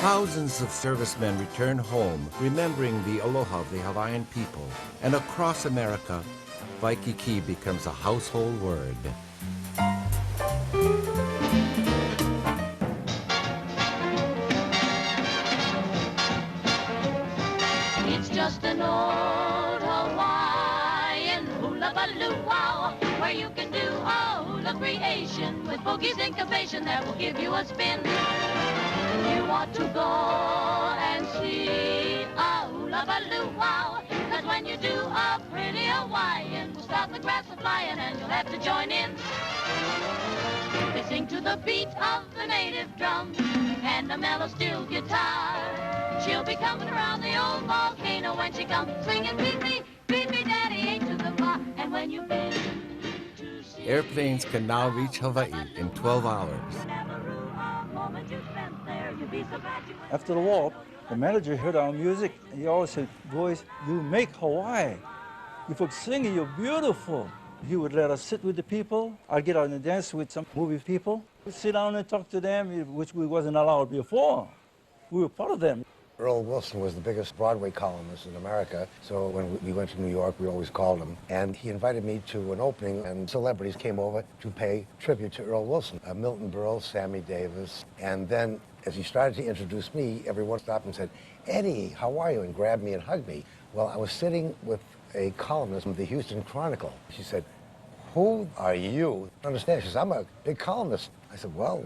Thousands of servicemen return home, remembering the aloha of the Hawaiian people. And across America, Waikiki becomes a household word. It's just an old Hawaiian hula-baloo-wow, where you can do a hula creation with boogie's incubation that will give you a spin. You ought to go and see a hula-baloo-wow, 'cause when you do a pretty Hawaiian, will stop the grass from flying and you'll have to join in. They sing to the beat of the native drum and a mellow steel guitar. She'll be coming around the old volcano when she comes singing, beat me, daddy, ain't to the bar. And when you've been to see Airplanes can now reach Hawaii in 12 hours. After the war, the manager heard our music, and he always said, boys, you make Hawaii. You folks singing, you're beautiful. He would let us sit with the people. I'd get out and dance with some movie people. We'd sit down and talk to them, which we wasn't allowed before. We were part of them. Earl Wilson was the biggest Broadway columnist in America, so when we went to New York, we always called him. And he invited me to an opening, and celebrities came over to pay tribute to Earl Wilson. Milton Berle, Sammy Davis. And then, as he started to introduce me, everyone stopped and said, Eddie, how are you? And grabbed me and hugged me. Well, I was sitting with a columnist from the Houston Chronicle. She said, who are you? I understand. She said, I'm a big columnist. I said, well,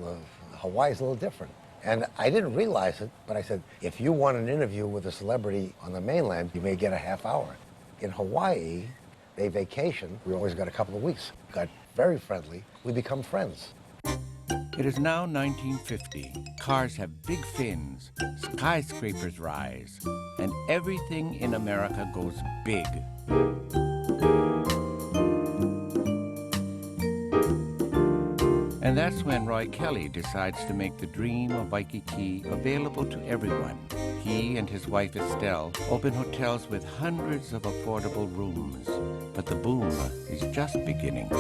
Hawaii's a little different. And I didn't realize it, but I said, if you want an interview with a celebrity on the mainland, you may get a half hour. In Hawaii, they vacation. We always got a couple of weeks. Got very friendly. We become friends. It is now 1950. Cars have big fins, skyscrapers rise, and everything in America goes big. And that's when Roy Kelly decides to make the dream of Waikiki available to everyone. He and his wife Estelle open hotels with hundreds of affordable rooms. But the boom is just beginning.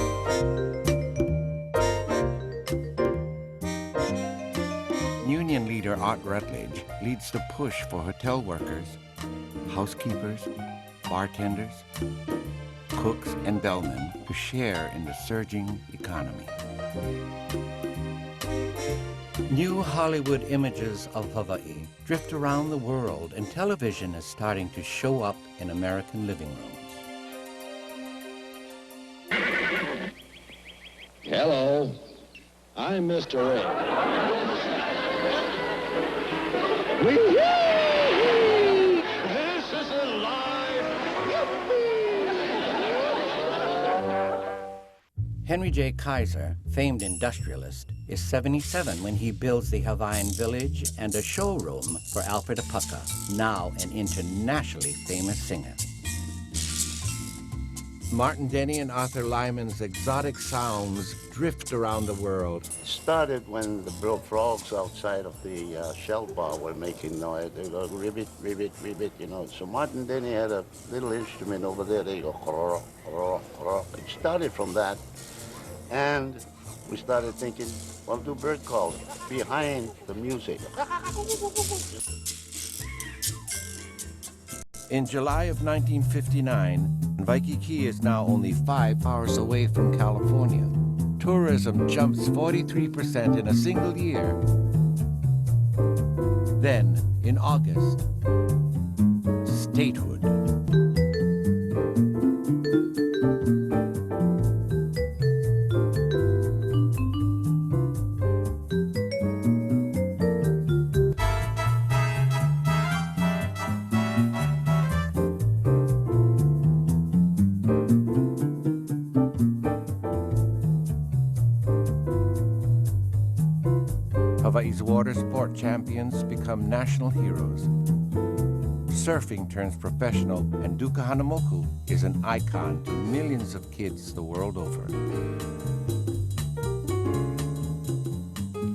Union leader Art Rutledge leads the push for hotel workers, housekeepers, bartenders, cooks, and bellmen to share in the surging economy. New Hollywood images of Hawaii drift around the world, and television is starting to show up in American living rooms. Hello, I'm Mr. Ray. This is a life. Henry J. Kaiser, famed industrialist, is 77 when he builds the Hawaiian Village and a showroom for Alfred Apaka, now an internationally famous singer. Martin Denny and Arthur Lyman's exotic sounds drift around the world. It started when the little frogs outside of the shell bar were making noise. They go ribbit, ribbit, ribbit, you know. So Martin Denny had a little instrument over there. They go kororo, kororo, kororo. It started from that, and we started thinking, well, do bird calls behind the music. In July of 1959, Waikiki is now only 5 hours away from California. Tourism jumps 43% in a single year. Then, in August, statehood. Hawaii's water sport champions become national heroes. Surfing turns professional, and Duka Hanamoku is an icon to millions of kids the world over.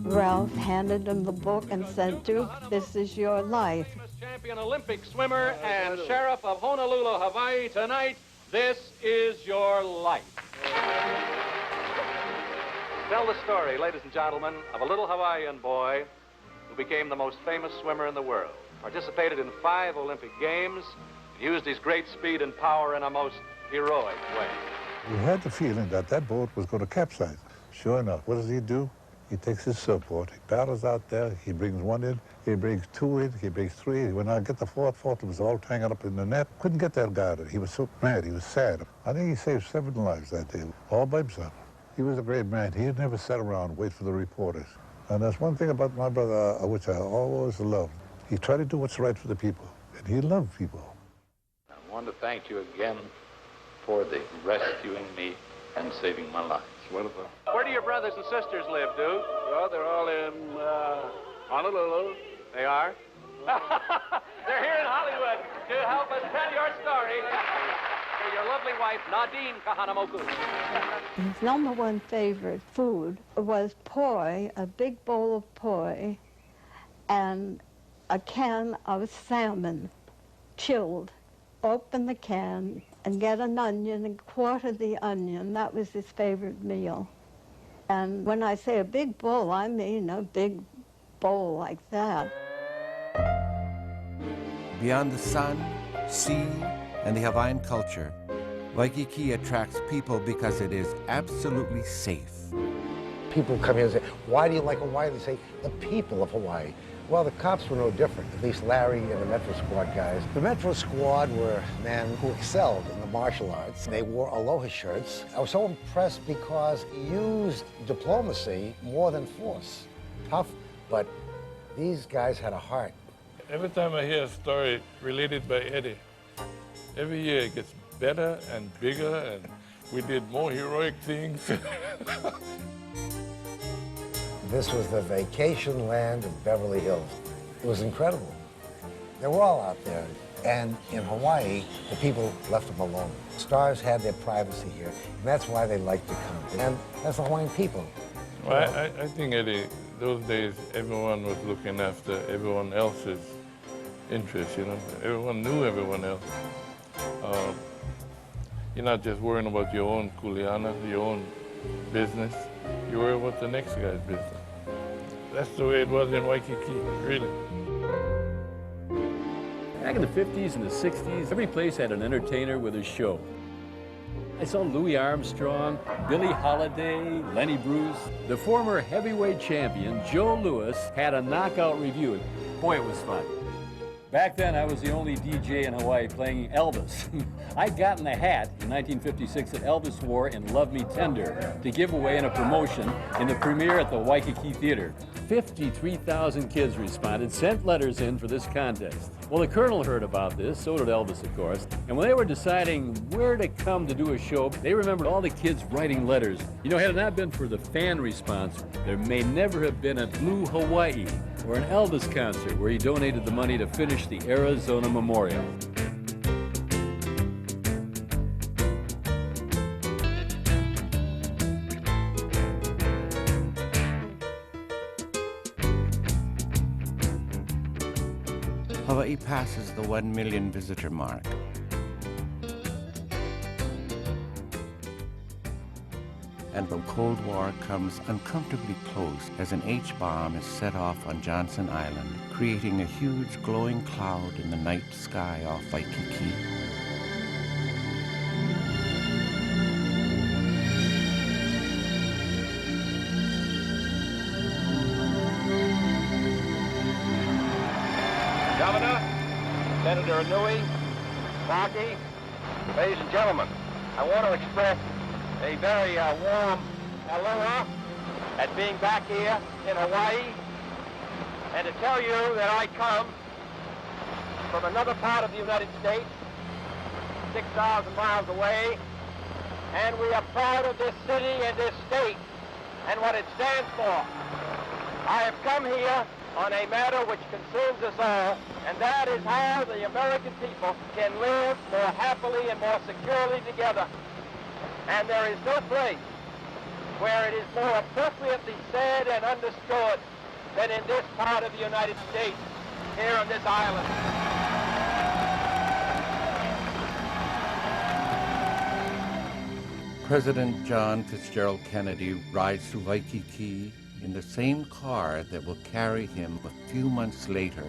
Ralph handed him the book and said, Duke, this is your life. Champion Olympic swimmer and sheriff of Honolulu, Hawaii, tonight, this is your life. Tell the story, ladies and gentlemen, of a little Hawaiian boy who became the most famous swimmer in the world, participated in 5 Olympic Games, and used his great speed and power in a most heroic way. We had the feeling that that boat was going to capsize. Sure enough, what does he do? He takes his surfboard, he paddles out there, he brings 1 in, he brings 2 in, he brings 3 in. When I get the fourth was all tangled up in the net. Couldn't get that guy. He was so mad, he was sad. I think he saved 7 lives that day, all by himself. He was a great man. He had never sat around and wait for the reporters. And that's one thing about my brother, which I always loved. He tried to do what's right for the people, and he loved people. I want to thank you again for rescuing me and saving my life. Wonderful. Where do your brothers and sisters live, Duke? Well, they're all in Honolulu. They are? They're here in Hollywood to help us tell your story. For your lovely wife, Nadine Kahanamoku. His #1 favorite food was poi, a big bowl of poi, and a can of salmon, chilled. Open the can and get an onion and quarter the onion. That was his favorite meal. And when I say a big bowl, I mean a big bowl like that. Beyond the sun, sea, and the Hawaiian culture, Waikiki attracts people because it is absolutely safe. People come here and say, why do you like Hawaii? They say, the people of Hawaii. Well, the cops were no different, at least Larry and the Metro Squad guys. The Metro Squad were men who excelled in the martial arts. They wore aloha shirts. I was so impressed because he used diplomacy more than force. Tough, but these guys had a heart. Every time I hear a story related by Eddie, every year it gets better and bigger, and we did more heroic things. This was the vacation land of Beverly Hills. It was incredible. They were all out there. And in Hawaii, the people left them alone. Stars had their privacy here, and that's why they liked to come. And that's the Hawaiian people. Well, I think, Eddie, those days, everyone was looking after everyone else's interests, you know. Everyone knew everyone else. You're not just worrying about your own kuleana, your own business. You worry about the next guy's business. That's the way it was in Waikiki, really. Back in the 50s and the 60s, every place had an entertainer with a show. I saw Louis Armstrong, Billie Holiday, Lenny Bruce. The former heavyweight champion, Joe Louis, had a knockout review. Boy, it was fun. Back then, I was the only DJ in Hawaii playing Elvis. I'd gotten the hat in 1956 that Elvis wore in Love Me Tender to give away in a promotion in the premiere at the Waikiki Theater. 53,000 kids responded, sent letters in for this contest. Well, the Colonel heard about this, so did Elvis, of course, and when they were deciding where to come to do a show, they remembered all the kids writing letters. You know, had it not been for the fan response, there may never have been a Blue Hawaii or an Elvis concert where he donated the money to finish the Arizona Memorial. Hawaii passes the 1 million visitor mark. And the Cold War comes uncomfortably close as an H-bomb is set off on Johnson Island, creating a huge glowing cloud in the night sky off Waikiki. Governor, Senator Inouye, Rocky, ladies and gentlemen, I want to express a very warm aloha at being back here in Hawaii, and to tell you that I come from another part of the United States, 6,000 miles away, and we are proud of this city and this state and what it stands for. I have come here on a matter which concerns us all, and that is how the American people can live more happily and more securely together. And there is no place where it is more appropriately said and understood than in this part of the United States, here on this island. President John Fitzgerald Kennedy rides to Waikiki in the same car that will carry him a few months later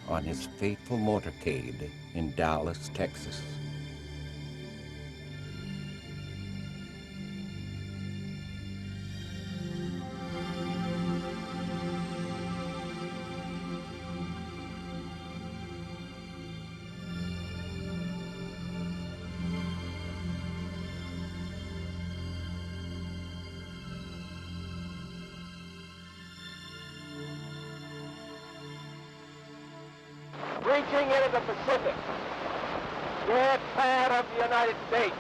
on his fateful motorcade in Dallas, Texas. Reaching into the Pacific, this part of the United States,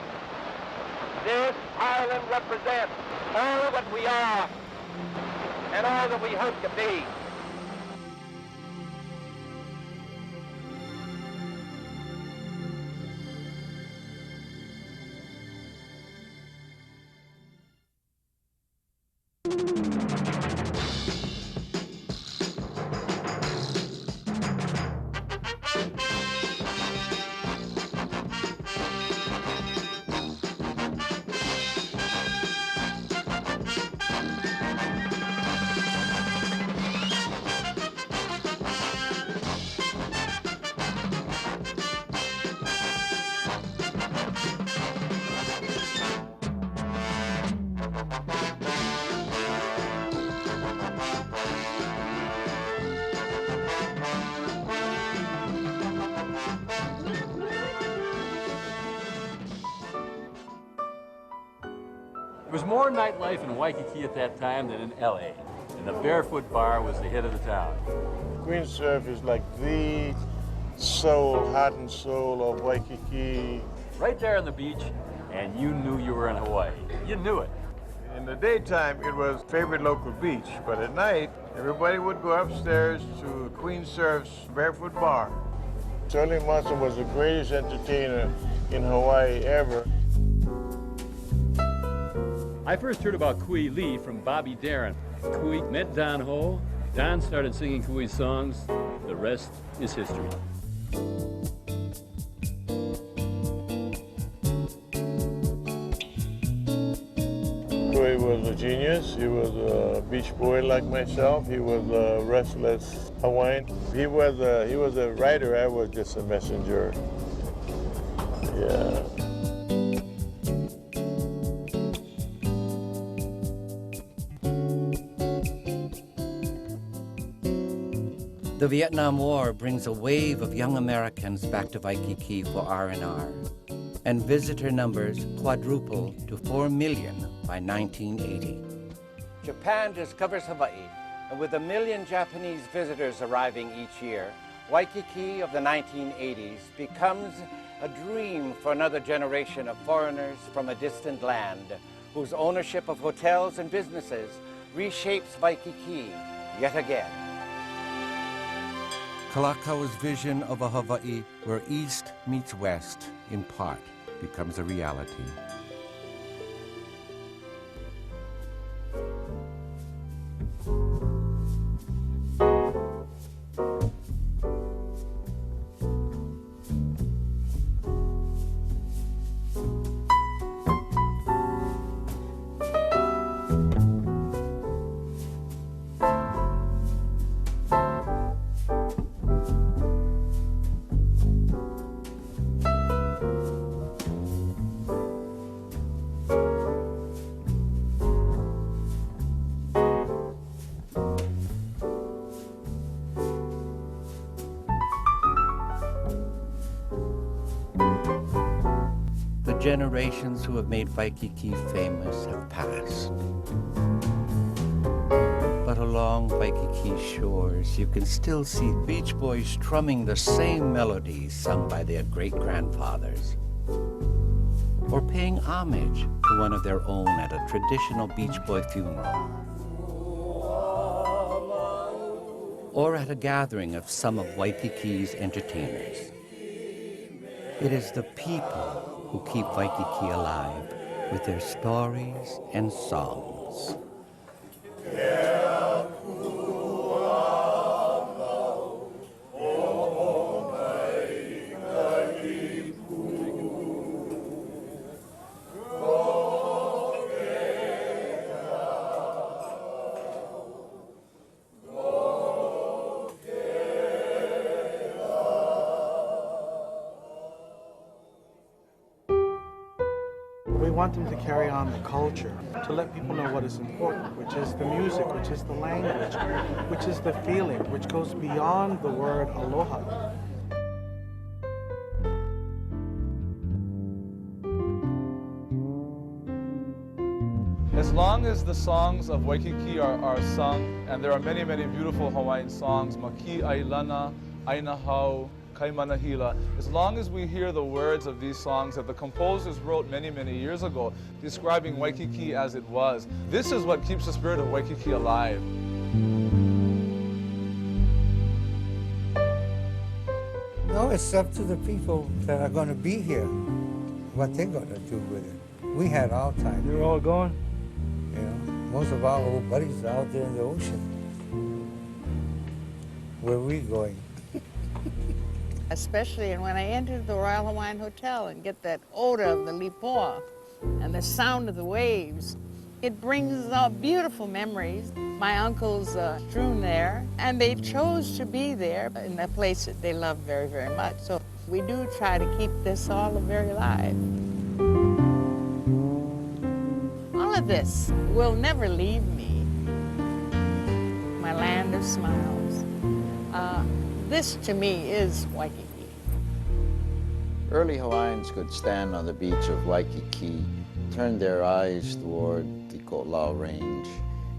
this island represents all that we are and all that we hope to be. There was more nightlife in Waikiki at that time than in LA, and the Barefoot Bar was the hit of the town. Queen Surf is like the soul, heart and soul of Waikiki. Right there on the beach, and you knew you were in Hawaii. You knew it. In the daytime, it was favorite local beach, but at night, everybody would go upstairs to Queen Surf's Barefoot Bar. Charlie Munson was the greatest entertainer in Hawaii ever. I first heard about Kui Lee from Bobby Darin. Kui met Don Ho. Don started singing Kui's songs. The rest is history. Kui was a genius. He was a beach boy like myself. He was a restless Hawaiian. He was a writer. I was just a messenger. Yeah. The Vietnam War brings a wave of young Americans back to Waikiki for R&R, and visitor numbers quadruple to 4 million by 1980. Japan discovers Hawaii, and with 1 million Japanese visitors arriving each year, Waikiki of the 1980s becomes a dream for another generation of foreigners from a distant land, whose ownership of hotels and businesses reshapes Waikiki yet again. Kalakaua's vision of a Hawaii where East meets West, in part, becomes a reality. Generations who have made Waikiki famous have passed. But along Waikiki shores, you can still see Beach Boys strumming the same melodies sung by their great-grandfathers, or paying homage to one of their own at a traditional Beach Boy funeral. or at a gathering of some of Waikiki's entertainers. It is the people who keep Waikiki alive with their stories and songs. We want them to carry on the culture, to let people know what is important, which is the music, which is the language, which is the feeling, which goes beyond the word aloha. As long as the songs of Waikiki are sung, and there are many, many beautiful Hawaiian songs, Maki Ailana, Aina Hau, Kaimanahila, as long as we hear the words of these songs that the composers wrote many, many years ago, describing Waikiki as it was, this is what keeps the spirit of Waikiki alive. No, it's up to the people that are going to be here, what they're going to do with it. We had our time. They're all gone? You know, most of our old buddies are out there in the ocean. Where are we going? Especially when I enter the Royal Hawaiian Hotel and get that odor of the lipoa and the sound of the waves. It brings out beautiful memories. My uncles strewn there, and they chose to be there in a place that they love very, very much. So we do try to keep this all very alive. All of this will never leave me. My land of smiles. This, to me, is Waikiki. Early Hawaiians could stand on the beach of Waikiki, turn their eyes toward the Ko'olau Range,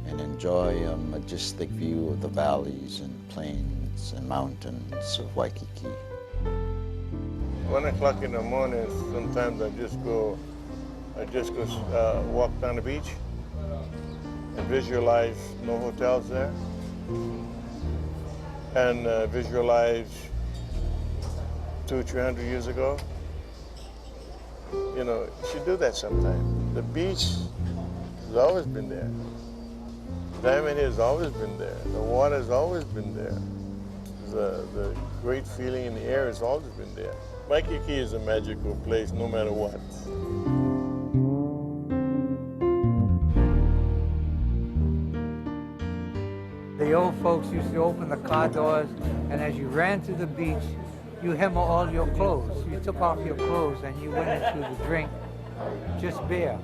and enjoy a majestic view of the valleys and plains and mountains of Waikiki. 1 o'clock in the morning, sometimes I just go walk down the beach and visualize no hotels there. And visualize 200-300 years ago. You know, you should do that sometime. The beach has always been there. Diamond Head has always been there. The water has always been there. The great feeling in the air has always been there. Waikiki is a magical place no matter what. The old folks used to open the car doors, and as you ran to the beach, you hem all your clothes. You took off your clothes and you went into the drink just bare.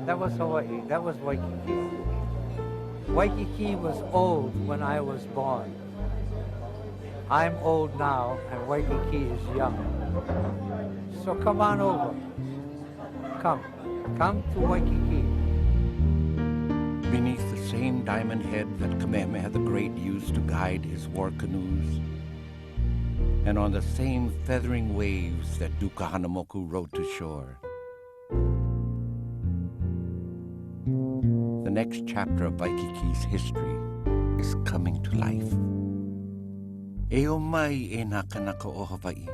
That was Hawaii. That was Waikiki. Waikiki was old when I was born. I'm old now, and Waikiki is young. So come on over. Come to Waikiki. Beneath the same diamond head that Kamehameha the Great used to guide his war canoes, and on the same feathering waves that Duka Hanamoku rode to shore. The next chapter of Waikiki's history is coming to life. E o mai e nā kanaka o Hawaii.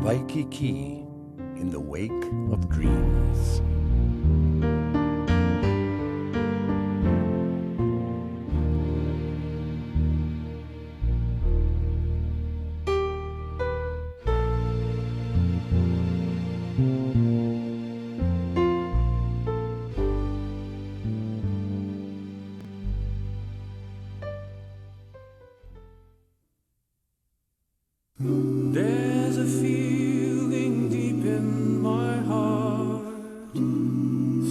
Waikiki in the wake of dreams. There's a feeling deep in my heart,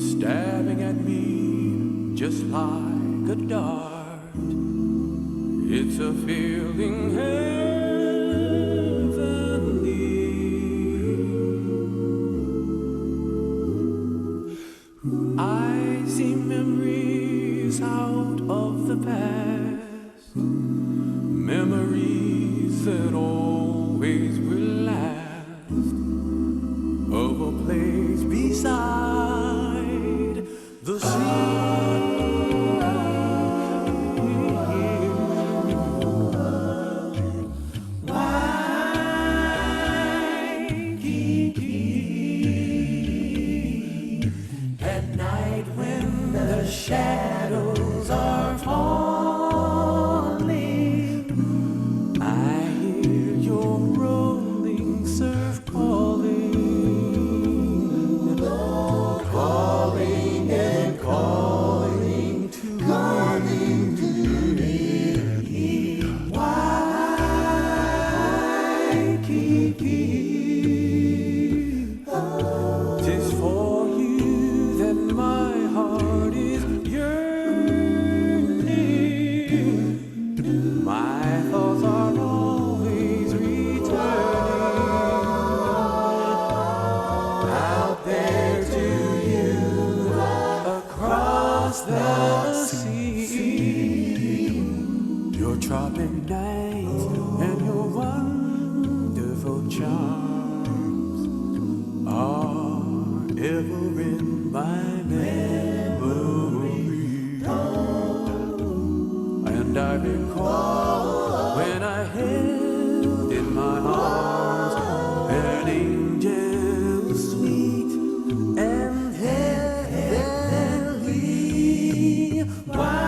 stabbing at me just like a dart. It's a feeling heavenly. I see memories out of the past, memories that always will last, of a place beside the sea. sea, your tropic night and your wonderful charms are ever in my memory. And I recall when I held in my arms an angel sweet and heavenly. Why